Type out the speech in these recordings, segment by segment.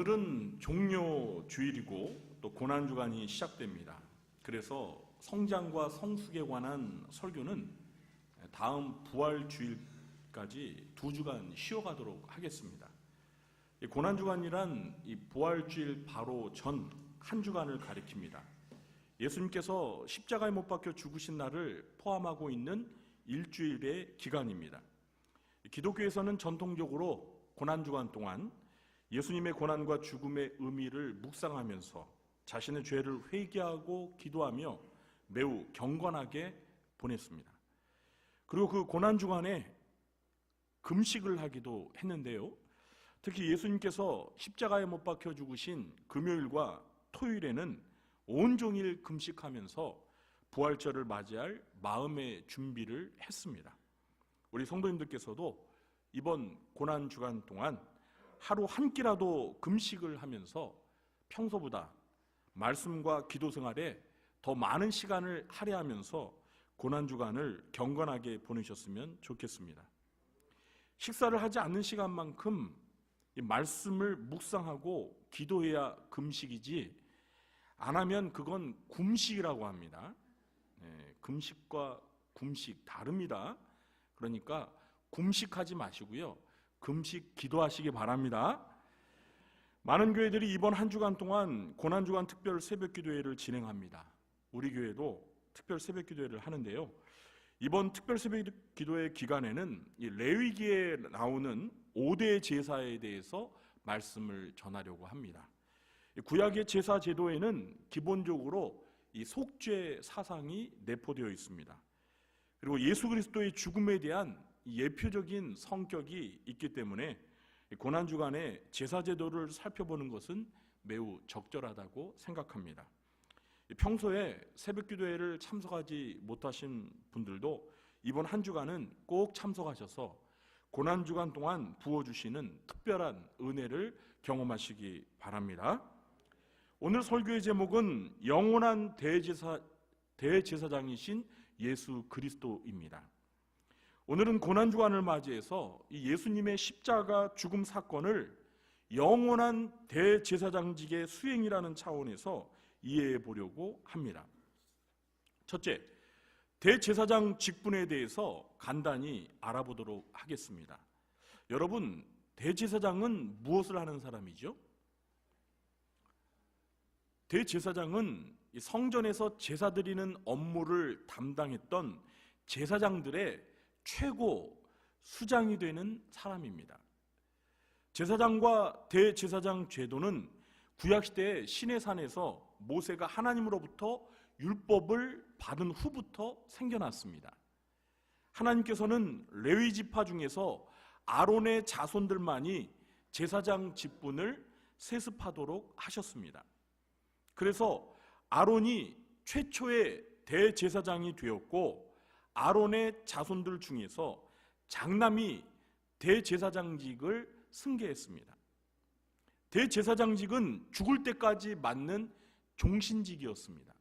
오늘은 종료 주일이고 또 고난 주간이 시작됩니다. 그래서 성장과 성숙에 관한 설교는 다음 부활 주일까지 2주간 쉬어가도록 하겠습니다. 고난 주간이란 이 부활 주일 바로 전 한 주간을 가리킵니다. 예수님께서 십자가에 못 박혀 죽으신 날을 포함하고 있는 일주일의 기간입니다. 기독교에서는 전통적으로 고난 주간 동안 예수님의 고난과 죽음의 의미를 묵상하면서 자신의 죄를 회개하고 기도하며 매우 경건하게 보냈습니다. 그리고 그 고난 주간에 금식을 하기도 했는데요. 특히 예수님께서 십자가에 못 박혀 죽으신 금요일과 토요일에는 온종일 금식하면서 부활절을 맞이할 마음의 준비를 했습니다. 우리 성도님들께서도 이번 고난 주간 동안 하루 한 끼라도 금식을 하면서 평소보다 말씀과 기도 생활에 더 많은 시간을 할애하면서 고난 주간을 경건하게 보내셨으면 좋겠습니다. 식사를 하지 않는 시간만큼 이 말씀을 묵상하고 기도해야 금식이지 안 하면 그건 굼식이라고 합니다. 금식과 굼식 다릅니다. 그러니까 굼식하지 마시고요. 금식 기도하시기 바랍니다. 많은 교회들이 이번 한 주간 동안 고난주간 특별 새벽기도회를 진행합니다. 우리 교회도 특별 새벽기도회를 하는데요. 이번 특별 새벽기도회 기간에는 이 레위기에 나오는 5대 제사에 대해서 말씀을 전하려고 합니다. 구약의 제사 제도에는 기본적으로 이 속죄 사상이 내포되어 있습니다. 그리고 예수 그리스도의 죽음에 대한 예표적인 성격이 있기 때문에 고난주간에 제사제도를 살펴보는 것은 매우 적절하다고 생각합니다. 평소에 새벽기도회를 참석하지 못하신 분들도 이번 한 주간은 꼭 참석하셔서 고난주간 동안 부어주시는 특별한 은혜를 경험하시기 바랍니다. 오늘 설교의 제목은 영원한 대제사장이신 예수 그리스도입니다. 오늘은 고난주간을 맞이해서 이 예수님의 십자가 죽음 사건을 영원한 대제사장직의 수행이라는 차원에서 이해해 보려고 합니다. 첫째, 대제사장 직분에 대해서 간단히 알아보도록 하겠습니다. 여러분, 대제사장은 무엇을 하는 사람이죠? 대제사장은 성전에서 제사 드리는 업무를 담당했던 제사장들의 최고 수장이 되는 사람입니다. 제사장과 대제사장 제도는 구약시대의 시내산에서 모세가 하나님으로부터 율법을 받은 후부터 생겨났습니다. 하나님께서는 레위 지파 중에서 아론의 자손들만이 제사장 직분을 세습하도록 하셨습니다. 그래서 아론이 최초의 대제사장이 되었고 아론의 자손들 중에서 장남이 대제사장직을 승계했습니다. 대제사장직은 죽을 때까지 맡는 종신직이었습니다.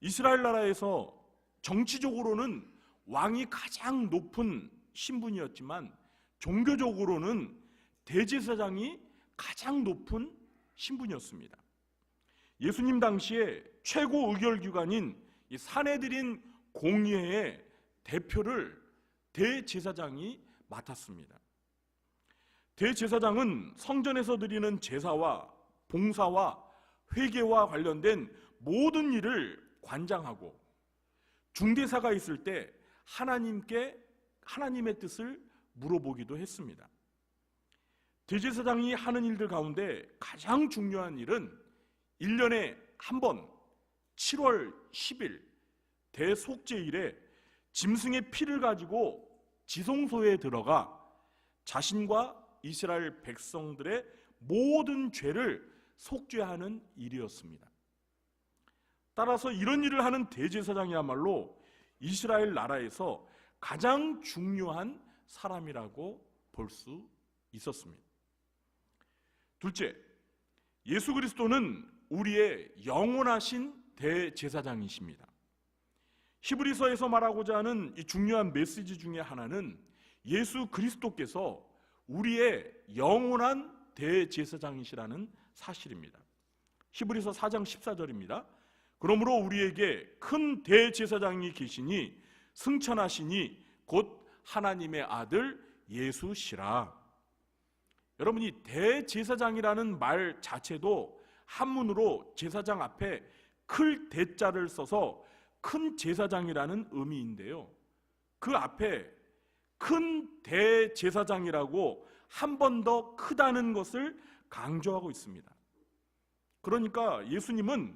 이스라엘 나라에서 정치적으로는 왕이 가장 높은 신분이었지만 종교적으로는 대제사장이 가장 높은 신분이었습니다. 예수님 당시에 최고 의결기관인 이 산헤드린 공의회의 대표를 대제사장이 맡았습니다. 대제사장은 성전에서 드리는 제사와 봉사와 회개와 관련된 모든 일을 관장하고 중대사가 있을 때 하나님께 하나님의 뜻을 물어보기도 했습니다. 대제사장이 하는 일들 가운데 가장 중요한 일은 1년에 한 번 7월 10일 대속죄일에 짐승의 피를 가지고 지성소에 들어가 자신과 이스라엘 백성들의 모든 죄를 속죄하는 일이었습니다. 따라서 이런 일을 하는 대제사장이야말로 이스라엘 나라에서 가장 중요한 사람이라고 볼 수 있었습니다. 둘째, 예수 그리스도는 우리의 영원하신 대제사장이십니다. 히브리서에서 말하고자 하는 이 중요한 메시지 중에 하나는 예수 그리스도께서 우리의 영원한 대제사장이시라는 사실입니다. 히브리서 4장 14절입니다. 그러므로 우리에게 큰 대제사장이 계시니 승천하시니 곧 하나님의 아들 예수시라. 여러분이 대제사장이라는 말 자체도 한문으로 제사장 앞에 클 대자를 써서 큰 제사장이라는 의미인데요, 그 앞에 큰 대제사장이라고 한 번 더 크다는 것을 강조하고 있습니다. 그러니까 예수님은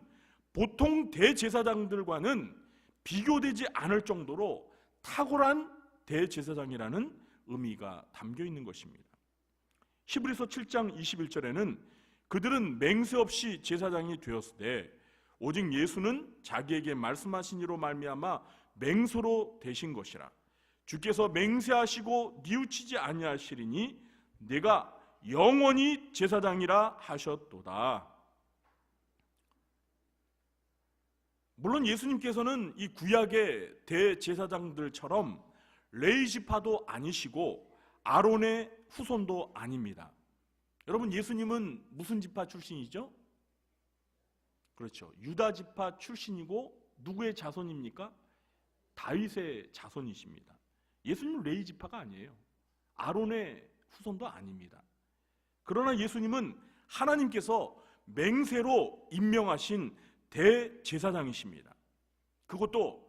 보통 대제사장들과는 비교되지 않을 정도로 탁월한 대제사장이라는 의미가 담겨 있는 것입니다. 히브리서 7장 21절에는 그들은 맹세 없이 제사장이 되었으되 오직 예수는 자기에게 말씀하신 이로 말미암아 맹세로 되신 것이라. 주께서 맹세하시고 뉘우치지 아니하시리니 내가 영원히 제사장이라 하셨도다. 물론 예수님께서는 이 구약의 대제사장들처럼 레위지파도 아니시고 아론의 후손도 아닙니다. 여러분, 예수님은 무슨 지파 출신이죠? 그렇죠, 유다 지파 출신이고 누구의 자손입니까? 다윗의 자손이십니다. 예수님은 레위 지파가 아니에요. 아론의 후손도 아닙니다. 그러나 예수님은 하나님께서 맹세로 임명하신 대제사장이십니다. 그것도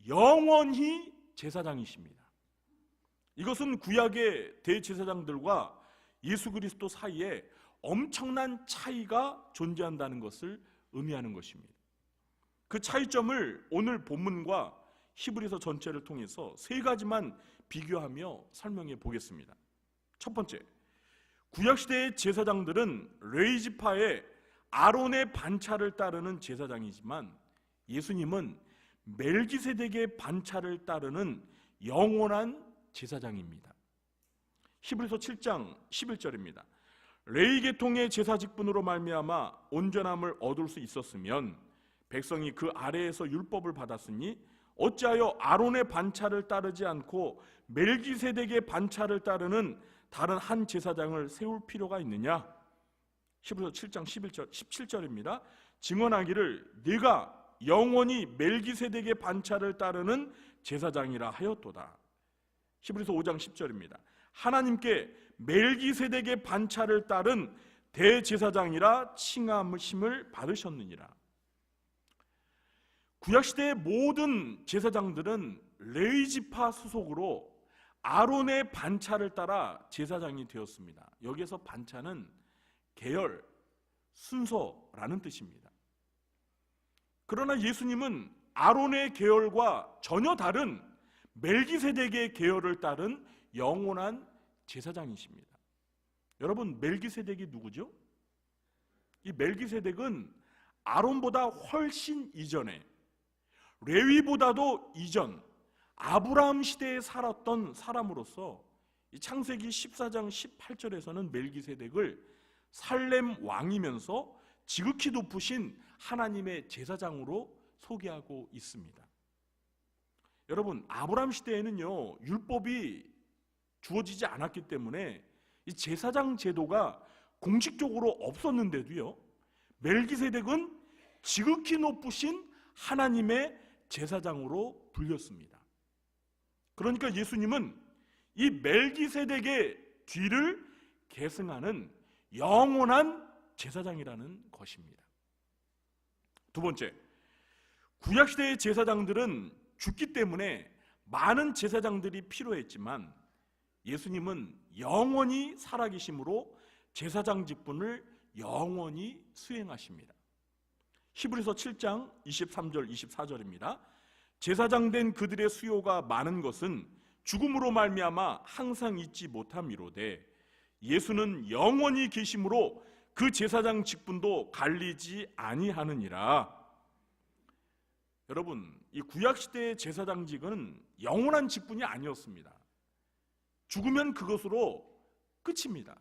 영원히 제사장이십니다. 이것은 구약의 대제사장들과 예수 그리스도 사이에 엄청난 차이가 존재한다는 것을 의미하는 것입니다. 그 차이점을 오늘 본문과 히브리서 전체를 통해서 세 가지만 비교하며 설명해 보겠습니다. 첫 번째, 구약시대의 제사장들은 레위지파의 아론의 반차를 따르는 제사장이지만 예수님은 멜기세덱의 반차를 따르는 영원한 제사장입니다. 히브리서 7장 11절입니다. 레위 계통의 제사 직분으로 말미암아 온전함을 얻을 수 있었으면 백성이 그 아래에서 율법을 받았으니 어찌하여 아론의 반차를 따르지 않고 멜기세덱의 반차를 따르는 다른 한 제사장을 세울 필요가 있느냐? 히브리서 7장 17절입니다. 증언하기를 네가 영원히 멜기세덱의 반차를 따르는 제사장이라 하였도다. 히브리서 5장 10절입니다. 하나님께 멜기세덱의 반차를 따른 대제사장이라 칭함을 받으셨느니라. 구약시대의 모든 제사장들은 레위지파 소속으로 아론의 반차를 따라 제사장이 되었습니다. 여기에서 반차는 계열, 순서라는 뜻입니다. 그러나 예수님은 아론의 계열과 전혀 다른 멜기세덱의 계열을 따른 영원한 제사장이십니다. 여러분, 멜기세덱이 누구죠? 이 멜기세덱은 아론보다 훨씬 이전에, 레위보다도 이전, 아브라함 시대에 살았던 사람으로서 창세기 14장 18절에서는 멜기세덱을 살렘 왕이면서 지극히 높으신 하나님의 제사장으로 소개하고 있습니다. 여러분, 아브라함 시대에는요, 율법이 주어지지 않았기 때문에 이 제사장 제도가 공식적으로 없었는데도요, 멜기세덱은 지극히 높으신 하나님의 제사장으로 불렸습니다. 그러니까 예수님은 이 멜기세덱의 뒤를 계승하는 영원한 제사장이라는 것입니다. 두 번째, 구약시대의 제사장들은 죽기 때문에 많은 제사장들이 필요했지만 예수님은 영원히 살아계심으로 제사장 직분을 영원히 수행하십니다. 히브리서 7장 23절 24절입니다. 제사장 된 그들의 수요가 많은 것은 죽음으로 말미암아 항상 잊지 못함이로되 예수는 영원히 계심으로 그 제사장 직분도 갈리지 아니하느니라. 여러분, 이 구약시대의 제사장직은 영원한 직분이 아니었습니다. 죽으면 그것으로 끝입니다.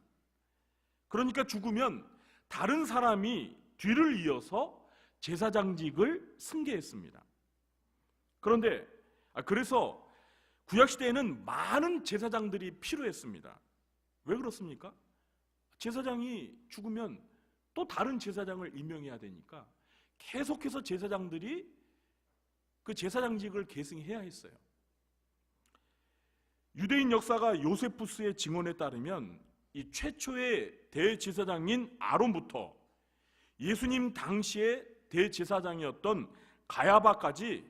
그러니까 죽으면 다른 사람이 뒤를 이어서 제사장직을 승계했습니다. 그런데 그래서 구약시대에는 많은 제사장들이 필요했습니다. 왜 그렇습니까? 제사장이 죽으면 또 다른 제사장을 임명해야 되니까 계속해서 제사장들이 그 제사장직을 계승해야 했어요. 유대인 역사가 요세푸스의 증언에 따르면 이 최초의 대제사장인 아론부터 예수님 당시의 대제사장이었던 가야바까지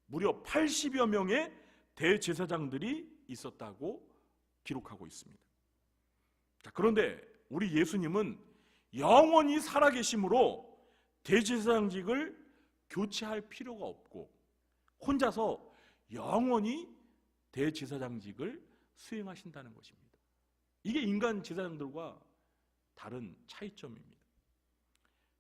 무려 80여 명의 대제사장들이 있었다고 기록하고 있습니다. 자, 그런데 우리 예수님은 영원히 살아계심으로 대제사장직을 교체할 필요가 없고 혼자서 영원히 대제사장직을 수행하신다는 것입니다. 이게 인간 제사장들과 다른 차이점입니다.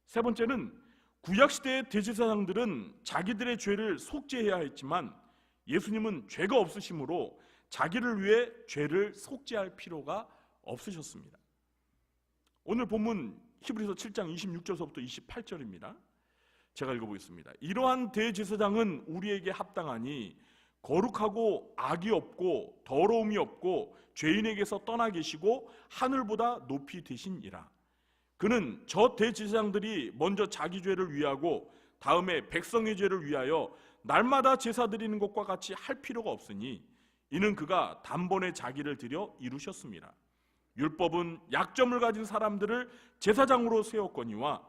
세 번째는 구약시대의 대제사장들은 자기들의 죄를 속죄해야 했지만 예수님은 죄가 없으심으로 자기를 위해 죄를 속죄할 필요가 없으셨습니다. 오늘 본문 히브리서 7장 26절서부터 28절입니다. 제가 읽어보겠습니다. 이러한 대제사장은 우리에게 합당하니 거룩하고 악이 없고 더러움이 없고 죄인에게서 떠나 계시고 하늘보다 높이 되시니라. 그는 저 대제사장들이 먼저 자기 죄를 위하고 다음에 백성의 죄를 위하여 날마다 제사 드리는 것과 같이 할 필요가 없으니 이는 그가 단번에 자기를 드려 이루셨습니다. 율법은 약점을 가진 사람들을 제사장으로 세웠거니와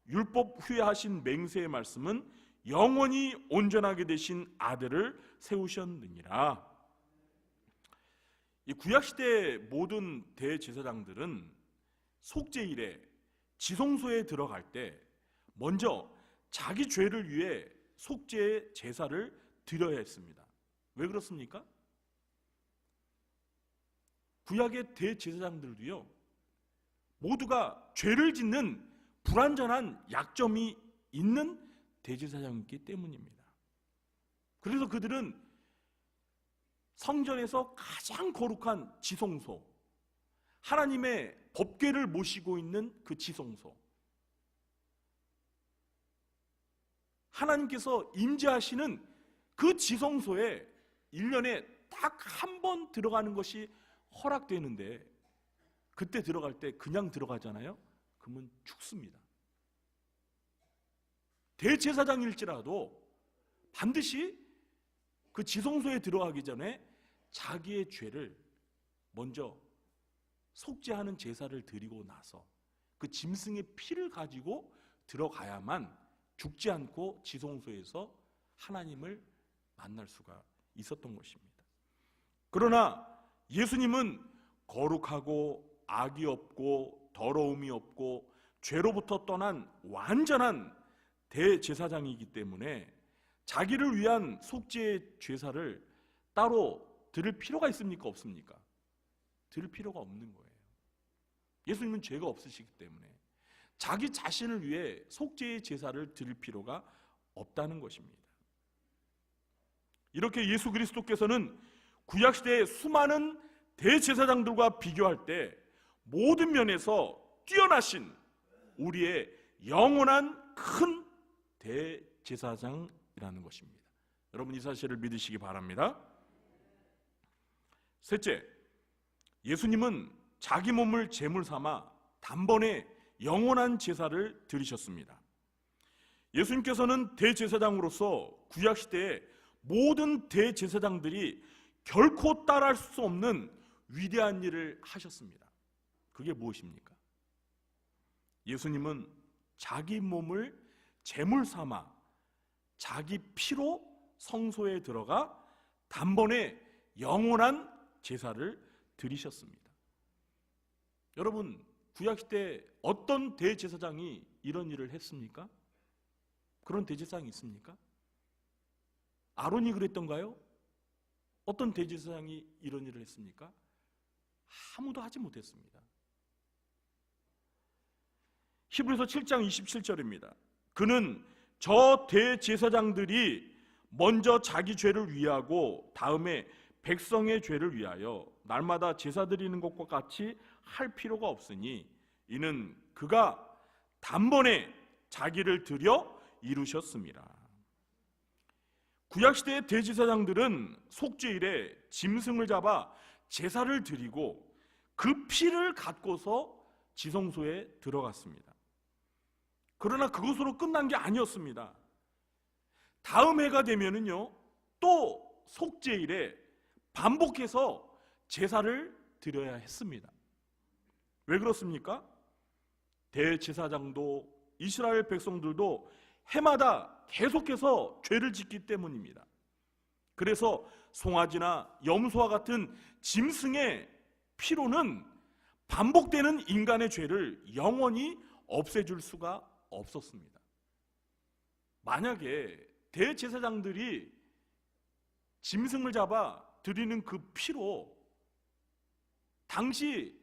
율법 후에 하신 맹세의 말씀은 영원히 온전하게 되신 아들을 세우셨느니라. 이 구약시대 모든 대제사장들은 속죄일에 지성소에 들어갈 때 먼저 자기 죄를 위해 속죄의 제사를 드려야 했습니다. 왜 그렇습니까? 구약의 대제사장들도요, 모두가 죄를 짓는 불완전한 약점이 있는 대제사장이기 때문입니다. 그래서 그들은 성전에서 가장 거룩한 지성소, 하나님의 법궤를 모시고 있는 그 지성소, 하나님께서 임재하시는 그 지성소에 1년에 딱 한 번 들어가는 것이 허락되는데 그때 들어갈 때 그냥 들어가잖아요? 그러면 죽습니다. 대제사장일지라도 반드시 그 지성소에 들어가기 전에 자기의 죄를 먼저 속죄하는 제사를 드리고 나서 그 짐승의 피를 가지고 들어가야만 죽지 않고 지성소에서 하나님을 만날 수가 있었던 것입니다. 그러나 예수님은 거룩하고 악이 없고 더러움이 없고 죄로부터 떠난 완전한 대제사장이기 때문에 자기를 위한 속죄의 제사를 따로 드릴 필요가 있습니까? 없습니까? 드릴 필요가 없는 거예요. 예수님은 죄가 없으시기 때문에 자기 자신을 위해 속죄의 제사를 드릴 필요가 없다는 것입니다. 이렇게 예수 그리스도께서는 구약시대의 수많은 대제사장들과 비교할 때 모든 면에서 뛰어나신 우리의 영원한 큰 대제사장이라는 것입니다. 여러분 이 사실을 믿으시기 바랍니다. 셋째, 예수님은 자기 몸을 제물 삼아 단번에 영원한 제사를 드리셨습니다. 예수님께서는 대제사장으로서 구약시대의 모든 대제사장들이 결코 따라할 수 없는 위대한 일을 하셨습니다. 그게 무엇입니까? 예수님은 자기 몸을 제물 삼아 자기 피로 성소에 들어가 단번에 영원한 제사를 드리셨습니다. 여러분, 구약시대 어떤 대제사장이 이런 일을 했습니까? 그런 대제사장이 있습니까? 아론이 그랬던가요? 어떤 대제사장이 이런 일을 했습니까? 아무도 하지 못했습니다. 히브리서 7장 27절입니다. 그는 저 대제사장들이 먼저 자기 죄를 위하고 다음에 백성의 죄를 위하여 날마다 제사 드리는 것과 같이 할 필요가 없으니 이는 그가 단번에 자기를 드려 이루셨습니다. 구약시대의 대제사장들은 속죄일에 짐승을 잡아 제사를 드리고 그 피를 갖고서 지성소에 들어갔습니다. 그러나 그것으로 끝난 게 아니었습니다. 다음 해가 되면은요, 또 속죄일에 반복해서 제사를 드려야 했습니다. 왜 그렇습니까? 대제사장도 이스라엘 백성들도 해마다 계속해서 죄를 짓기 때문입니다. 그래서 송아지나 염소와 같은 짐승의 피로는 반복되는 인간의 죄를 영원히 없애줄 수가 없었습니다. 만약에 대제사장들이 짐승을 잡아 드리는 그 피로 당시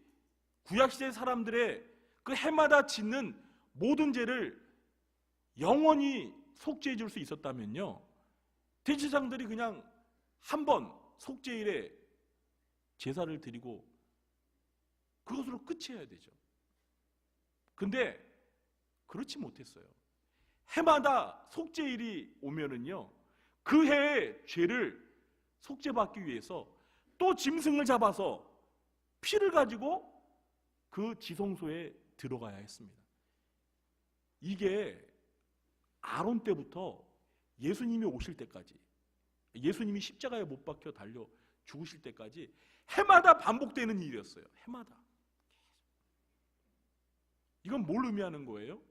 구약시대 사람들의 그 해마다 짓는 모든 죄를 영원히 속죄해 줄 수 있었다면요, 대제사장들이 그냥 한 번 속죄일에 제사를 드리고 그것으로 끝이어야 되죠. 근데 그렇지 못했어요. 해마다 속죄일이 오면은요, 그 해의 죄를 속죄받기 위해서 또 짐승을 잡아서 피를 가지고 그 지성소에 들어가야 했습니다. 이게 아론 때부터 예수님이 오실 때까지, 예수님이 십자가에 못 박혀 달려 죽으실 때까지 해마다 반복되는 일이었어요. 해마다. 이건 뭘 의미하는 거예요?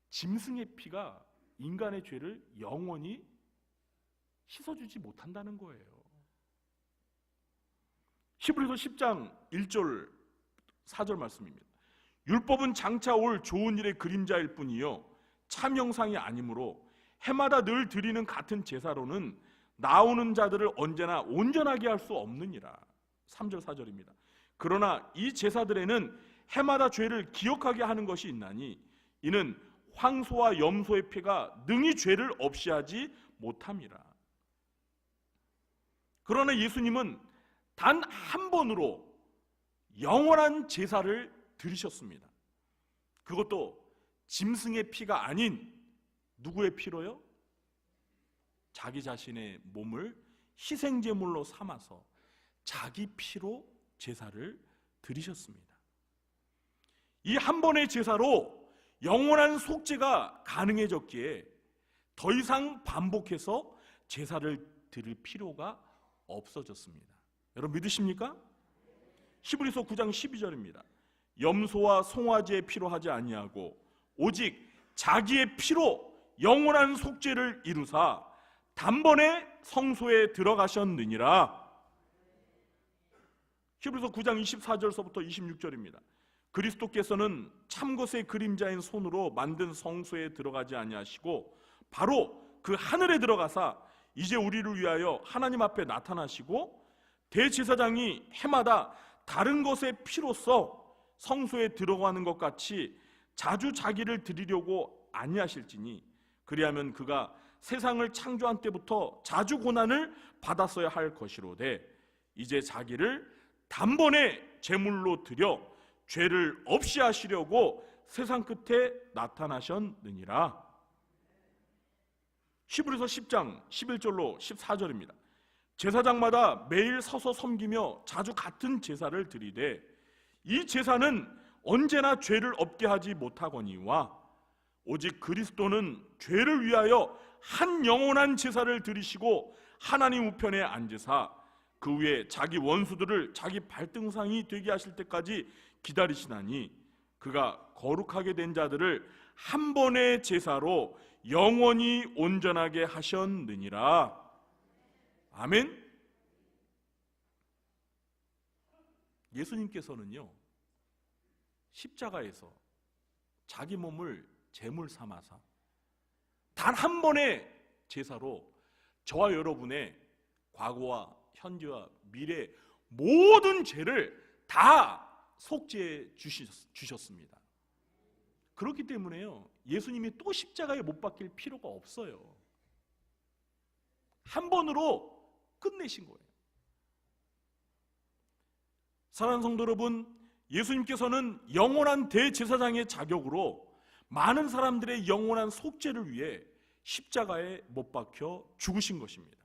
짐승의 피가 인간의 죄를 영원히 씻어주지 못한다는 거예요. 히브리서 10장 1절 4절 말씀입니다. 율법은 장차 올 좋은 일의 그림자일 뿐이요 참 형상이 아니므로 해마다 늘 드리는 같은 제사로는 나오는 자들을 언제나 온전하게 할 수 없느니라. 3절 4절입니다. 그러나 이 제사들에는 해마다 죄를 기억하게 하는 것이 있나니 이는 황소와 염소의 피가 능히 죄를 없이 하지 못함이라. 그러나 예수님은 단 한 번으로 영원한 제사를 드리셨습니다. 그것도 짐승의 피가 아닌 누구의 피로요? 자기 자신의 몸을 희생제물로 삼아서 자기 피로 제사를 드리셨습니다. 이 한 번의 제사로 영원한 속죄가 가능해졌기에 더 이상 반복해서 제사를 드릴 필요가 없어졌습니다. 여러분 믿으십니까? 히브리서 9장 12절입니다. 염소와 송아지의 피로 하지 아니하고 오직 자기의 피로 영원한 속죄를 이루사 단번에 성소에 들어가셨느니라. 히브리서 9장 24절서부터 26절입니다. 그리스도께서는 참것의 그림자인 손으로 만든 성소에 들어가지 아니하시고 바로 그 하늘에 들어가사 이제 우리를 위하여 하나님 앞에 나타나시고 대제사장이 해마다 다른 것의 피로써 성소에 들어가는 것 같이 자주 자기를 드리려고 아니하실지니 그리하면 그가 세상을 창조한 때부터 자주 고난을 받았어야 할 것이로되 이제 자기를 단번에 제물로 드려 죄를 없이 하시려고 세상 끝에 나타나셨느니라. 히브리서 10장 11절로 14절입니다. 제사장마다 매일 서서 섬기며 자주 같은 제사를 드리되 이 제사는 언제나 죄를 없게 하지 못하거니와 오직 그리스도는 죄를 위하여 한 영원한 제사를 드리시고 하나님 우편에 앉으사 그 위에 자기 원수들을 자기 발등상이 되게 하실 때까지 기다리시나니 그가 거룩하게 된 자들을 한 번의 제사로 영원히 온전하게 하셨느니라. 아멘. 예수님께서는요 십자가에서 자기 몸을 제물 삼아서 단 한 번의 제사로 저와 여러분의 과거와 현재와 미래 모든 죄를 다 속죄해 주셨습니다. 그렇기 때문에요 예수님이 또 십자가에 못 박힐 필요가 없어요. 한 번으로 끝내신 거예요. 사랑하는 성도 여러분, 예수님께서는 영원한 대제사장의 자격으로 많은 사람들의 영원한 속죄를 위해 십자가에 못 박혀 죽으신 것입니다.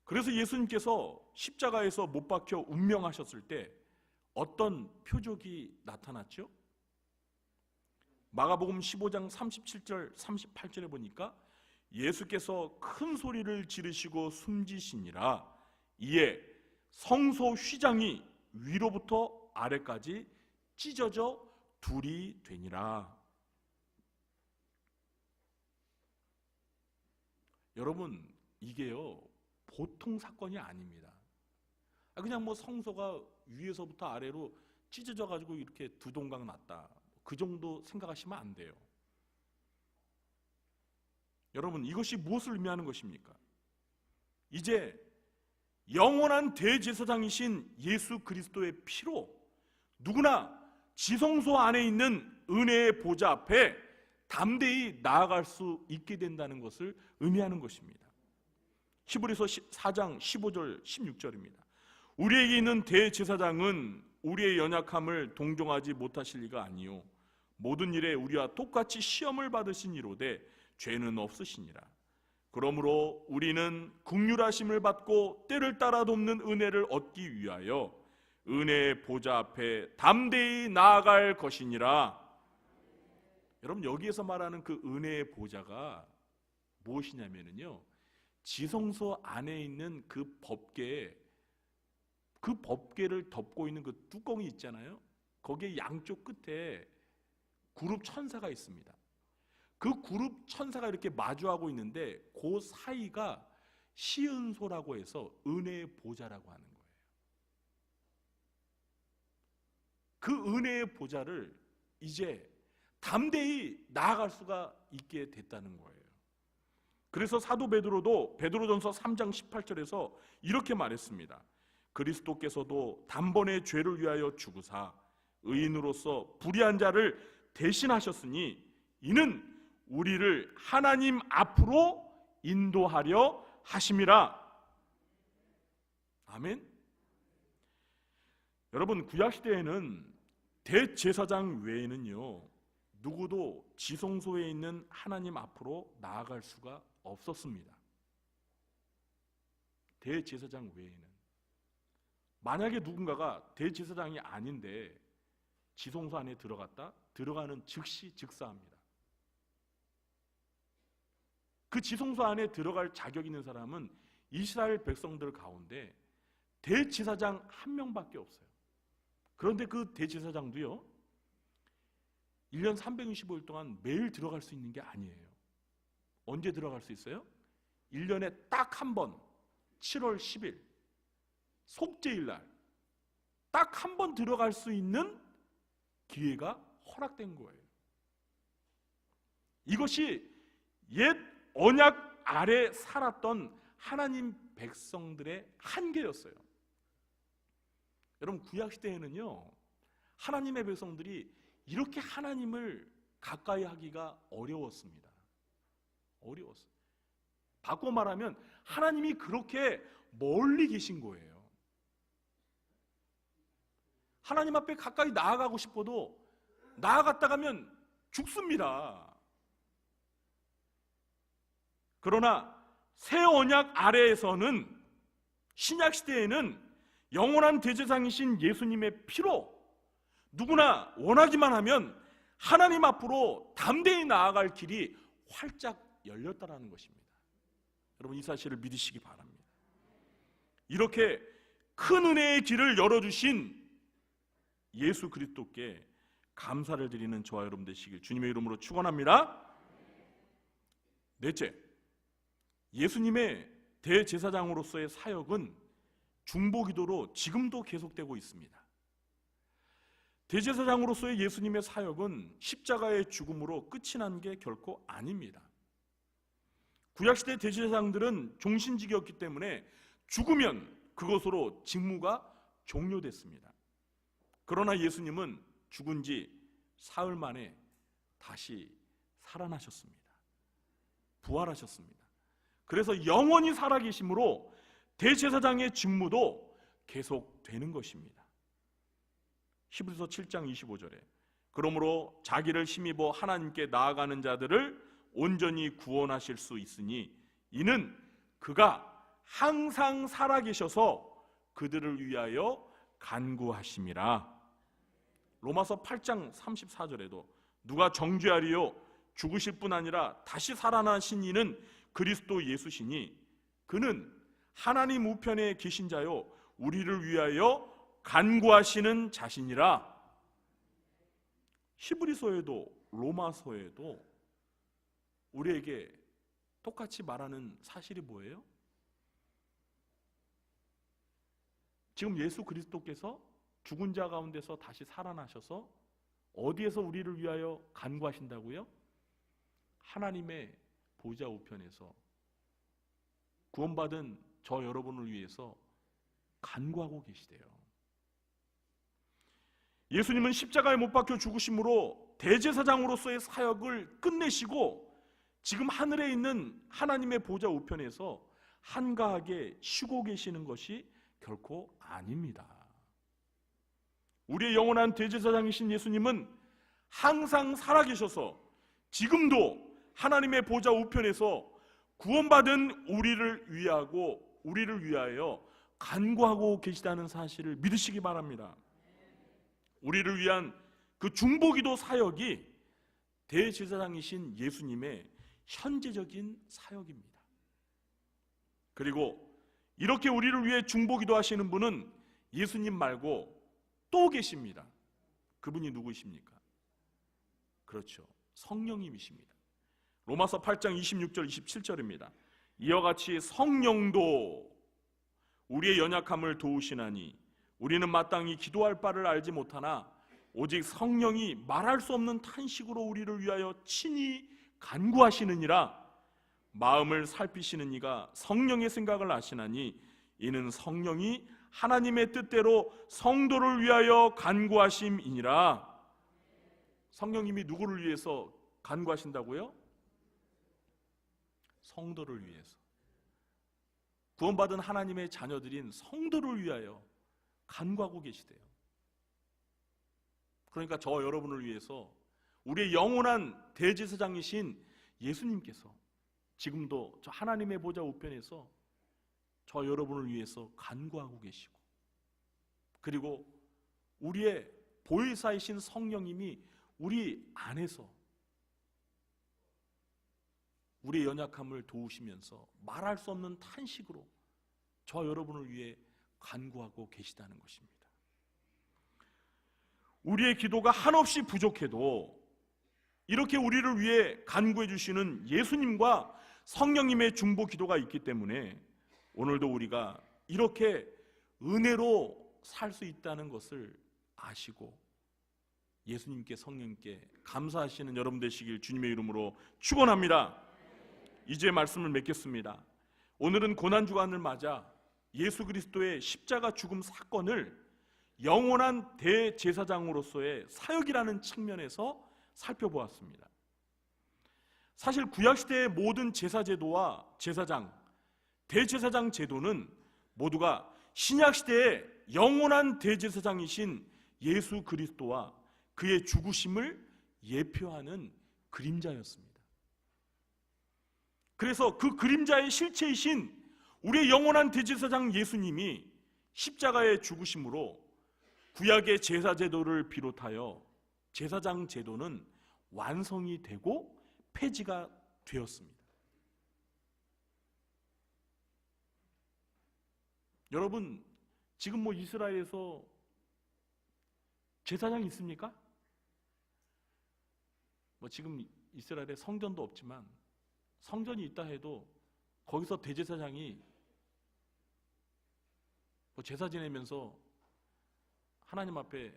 그래서 예수님께서 십자가에서 못 박혀 운명하셨을 때 어떤 표적이 나타났죠? 마가복음 15장 37절 38절에 보니까 예수께서 큰 소리를 지르시고 숨지시니라. 이에 성소 휘장이 위로부터 아래까지 찢어져 둘이 되니라. 여러분, 이게요 보통 사건이 아닙니다. 그냥 뭐 성소가 위에서부터 아래로 찢어져 가지고 이렇게 두 동강 났다, 그 정도 생각하시면 안 돼요. 여러분, 이것이 무엇을 의미하는 것입니까? 이제 영원한 대제사장이신 예수 그리스도의 피로 누구나 지성소 안에 있는 은혜의 보좌 앞에 담대히 나아갈 수 있게 된다는 것을 의미하는 것입니다. 히브리서 4장 15절 16절입니다. 우리에게 있는 대제사장은 우리의 연약함을 동정하지 못하실 리가 아니요 모든 일에 우리와 똑같이 시험을 받으신 이로되 죄는 없으시니라. 그러므로 우리는 긍휼하심을 받고 때를 따라 돕는 은혜를 얻기 위하여 은혜의 보좌 앞에 담대히 나아갈 것이니라. 여러분, 여기에서 말하는 그 은혜의 보좌가 무엇이냐면요, 지성소 안에 있는 그 법궤를 덮고 있는 그 뚜껑이 있잖아요. 거기에 양쪽 끝에 그룹 천사가 있습니다. 그 그룹 천사가 이렇게 마주하고 있는데 그 사이가 시은소라고 해서 은혜의 보좌라고 하는 거예요. 그 은혜의 보좌를 이제 담대히 나아갈 수가 있게 됐다는 거예요. 그래서 사도 베드로도 베드로전서 3장 18절에서 이렇게 말했습니다. 그리스도께서도 단번에 죄를 위하여 죽으사 의인으로서 불의한 자를 대신하셨으니 이는 우리를 하나님 앞으로 인도하려 하심이라. 아멘. 여러분, 구약시대에는 대제사장 외에는요 누구도 지성소에 있는 하나님 앞으로 나아갈 수가 없었습니다. 대제사장 외에는. 만약에 누군가가 대제사장이 아닌데 지성소 안에 들어가는 즉시 즉사합니다. 그 지성소 안에 들어갈 자격 있는 사람은 이스라엘 백성들 가운데 대제사장 한 명밖에 없어요. 그런데 그 대제사장도요 1년 365일 동안 매일 들어갈 수 있는 게 아니에요. 언제 들어갈 수 있어요? 1년에 딱 한 번, 7월 10일 속죄일 날 딱 한 번 들어갈 수 있는 기회가 허락된 거예요. 이것이 옛 언약 아래 살았던 하나님 백성들의 한계였어요. 여러분, 구약시대에는요 하나님의 백성들이 이렇게 하나님을 가까이 하기가 어려웠습니다. 어려웠어요. 바꿔 말하면 하나님이 그렇게 멀리 계신 거예요. 하나님 앞에 가까이 나아가고 싶어도 나아갔다 가면 죽습니다. 그러나 새 언약 아래에서는, 신약 시대에는 영원한 대제사장이신 예수님의 피로 누구나 원하기만 하면 하나님 앞으로 담대히 나아갈 길이 활짝 열렸다라는 것입니다. 여러분, 이 사실을 믿으시기 바랍니다. 이렇게 큰 은혜의 길을 열어주신 예수 그리스도께 감사를 드리는 저와 여러분 되시길 주님의 이름으로 축원합니다. 넷째, 예수님의 대제사장으로서의 사역은 중보기도로 지금도 계속되고 있습니다. 대제사장으로서의 예수님의 사역은 십자가의 죽음으로 끝이 난 게 결코 아닙니다. 구약시대 대제사장들은 종신직이었기 때문에 죽으면 그것으로 직무가 종료됐습니다. 그러나 예수님은 죽은 지 사흘 만에 다시 살아나셨습니다. 부활하셨습니다. 그래서 영원히 살아계심으로 대제사장의 직무도 계속되는 것입니다. 히브리서 7장 25절에 그러므로 자기를 힘입어 하나님께 나아가는 자들을 온전히 구원하실 수 있으니 이는 그가 항상 살아계셔서 그들을 위하여 간구하심이라. 로마서 8장 34절에도 누가 정죄하리요? 죽으실 뿐 아니라 다시 살아나신 이는 그리스도 예수시니 그는 하나님 우편에 계신 자요 우리를 위하여 간구하시는 자신이라. 히브리서에도 로마서에도 우리에게 똑같이 말하는 사실이 뭐예요? 지금 예수 그리스도께서 죽은 자 가운데서 다시 살아나셔서 어디에서 우리를 위하여 간구하신다고요? 하나님의 보좌 우편에서 구원받은 저 여러분을 위해서 간구하고 계시대요. 예수님은 십자가에 못 박혀 죽으심으로 대제사장으로서의 사역을 끝내시고 지금 하늘에 있는 하나님의 보좌 우편에서 한가하게 쉬고 계시는 것이 결코 아닙니다. 우리의 영원한 대제사장이신 예수님은 항상 살아계셔서 지금도 하나님의 보좌 우편에서 구원받은 우리를 위하여 간구하고 계시다는 사실을 믿으시기 바랍니다. 우리를 위한 그 중보기도 사역이 대제사장이신 예수님의 현재적인 사역입니다. 그리고 이렇게 우리를 위해 중보기도 하시는 분은 예수님 말고 또 계십니다. 그분이 누구십니까? 그렇죠, 성령님이십니다. 로마서 8장 26절 27절입니다. 이와 같이 성령도 우리의 연약함을 도우시나니 우리는 마땅히 기도할 바를 알지 못하나 오직 성령이 말할 수 없는 탄식으로 우리를 위하여 친히 간구하시느니라. 마음을 살피시는 이가 성령의 생각을 아시나니 이는 성령이 하나님의 뜻대로 성도를 위하여 간구하심이니라. 성령님이 누구를 위해서 간구하신다고요? 성도를 위해서. 구원받은 하나님의 자녀들인 성도를 위하여 간구하고 계시대요. 그러니까 저 여러분을 위해서 우리의 영원한 대제사장이신 예수님께서 지금도 저 하나님의 보좌 우편에서 저 여러분을 위해서 간구하고 계시고, 그리고 우리의 보혜사이신 성령님이 우리 안에서 우리의 연약함을 도우시면서 말할 수 없는 탄식으로 저 여러분을 위해 간구하고 계시다는 것입니다. 우리의 기도가 한없이 부족해도 이렇게 우리를 위해 간구해 주시는 예수님과 성령님의 중보 기도가 있기 때문에 오늘도 우리가 이렇게 은혜로 살 수 있다는 것을 아시고 예수님께 성령님께 감사하시는 여러분 되시길 주님의 이름으로 축원합니다. 이제 말씀을 맺겠습니다. 오늘은 고난주간을 맞아 예수 그리스도의 십자가 죽음 사건을 영원한 대제사장으로서의 사역이라는 측면에서 살펴보았습니다. 사실 구약시대의 모든 제사제도와 제사장, 대제사장 제도는 모두가 신약시대의 영원한 대제사장이신 예수 그리스도와 그의 죽으심을 예표하는 그림자였습니다. 그래서 그 그림자의 실체이신 우리의 영원한 대제사장 예수님이 십자가의 죽으심으로 구약의 제사제도를 비롯하여 제사장 제도는 완성이 되고 폐지가 되었습니다. 여러분, 지금 이스라엘에서 제사장이 있습니까? 지금 이스라엘에 성전도 없지만 성전이 있다 해도 거기서 대제사장이 제사 지내면서 하나님 앞에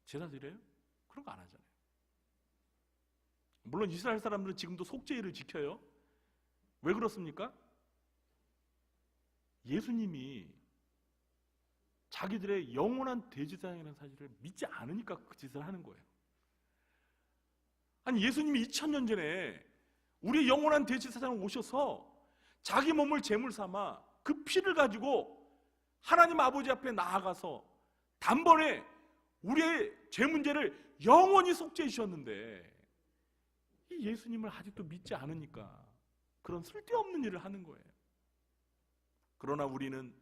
제사 드려요? 그런 거 안 하잖아요. 물론 이스라엘 사람들은 지금도 속죄일을 지켜요. 왜 그렇습니까? 예수님이 자기들의 영원한 대제사장이라는 사실을 믿지 않으니까 그 짓을 하는 거예요. 아니, 예수님이 2000년 전에 우리의 영원한 대제사장을 오셔서 자기 몸을 제물 삼아 그 피를 가지고 하나님 아버지 앞에 나아가서 단번에 우리의 죄 문제를 영원히 속죄해 주셨는데 이 예수님을 아직도 믿지 않으니까 그런 쓸데없는 일을 하는 거예요. 그러나 우리는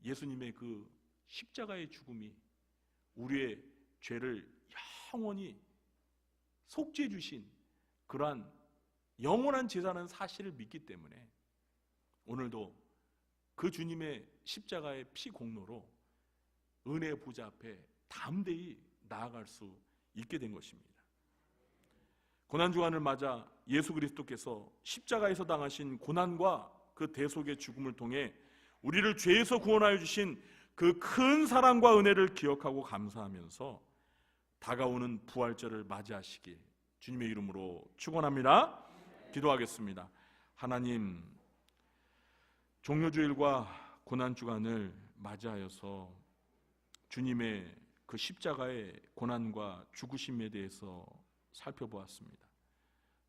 예수님의 그 십자가의 죽음이 우리의 죄를 영원히 속죄해 주신 그러한 영원한 제사라는 사실을 믿기 때문에 오늘도 그 주님의 십자가의 피 공로로 은혜의 보좌 앞에 담대히 나아갈 수 있게 된 것입니다. 고난주간을 맞아 예수 그리스도께서 십자가에서 당하신 고난과 그 대속의 죽음을 통해 우리를 죄에서 구원하여 주신 그 큰 사랑과 은혜를 기억하고 감사하면서 다가오는 부활절을 맞이하시길 주님의 이름으로 축원합니다. 기도하겠습니다. 하나님, 종료주일과 고난주간을 맞이하여서 주님의 그 십자가의 고난과 죽으심에 대해서 살펴보았습니다.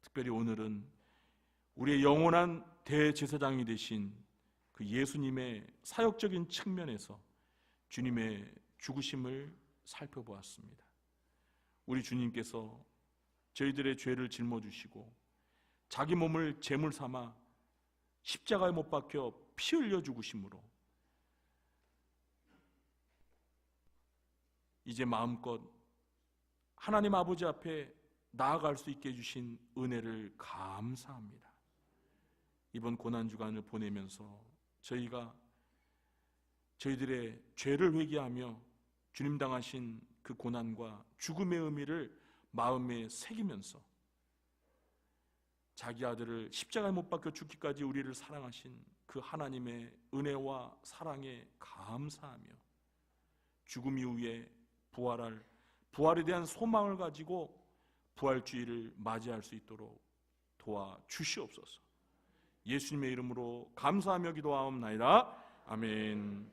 특별히 오늘은 우리의 영원한 대제사장이 되신 그 예수님의 사역적인 측면에서 주님의 죽으심을 살펴보았습니다. 우리 주님께서 저희들의 죄를 짊어지시고 자기 몸을 제물 삼아 십자가에 못 박혀 피 흘려 죽으심으로 이제 마음껏 하나님 아버지 앞에 나아갈 수 있게 해주신 은혜를 감사합니다. 이번 고난주간을 보내면서 저희가 저희들의 죄를 회개하며 주님 당하신 그 고난과 죽음의 의미를 마음에 새기면서 자기 아들을 십자가에 못 박혀 죽기까지 우리를 사랑하신 그 하나님의 은혜와 사랑에 감사하며 죽음 이후에 부활에 대한 소망을 가지고 부활주의를 맞이할 수 있도록 도와주시옵소서. 예수님의 이름으로 감사하며 기도하옵나이다. 아멘.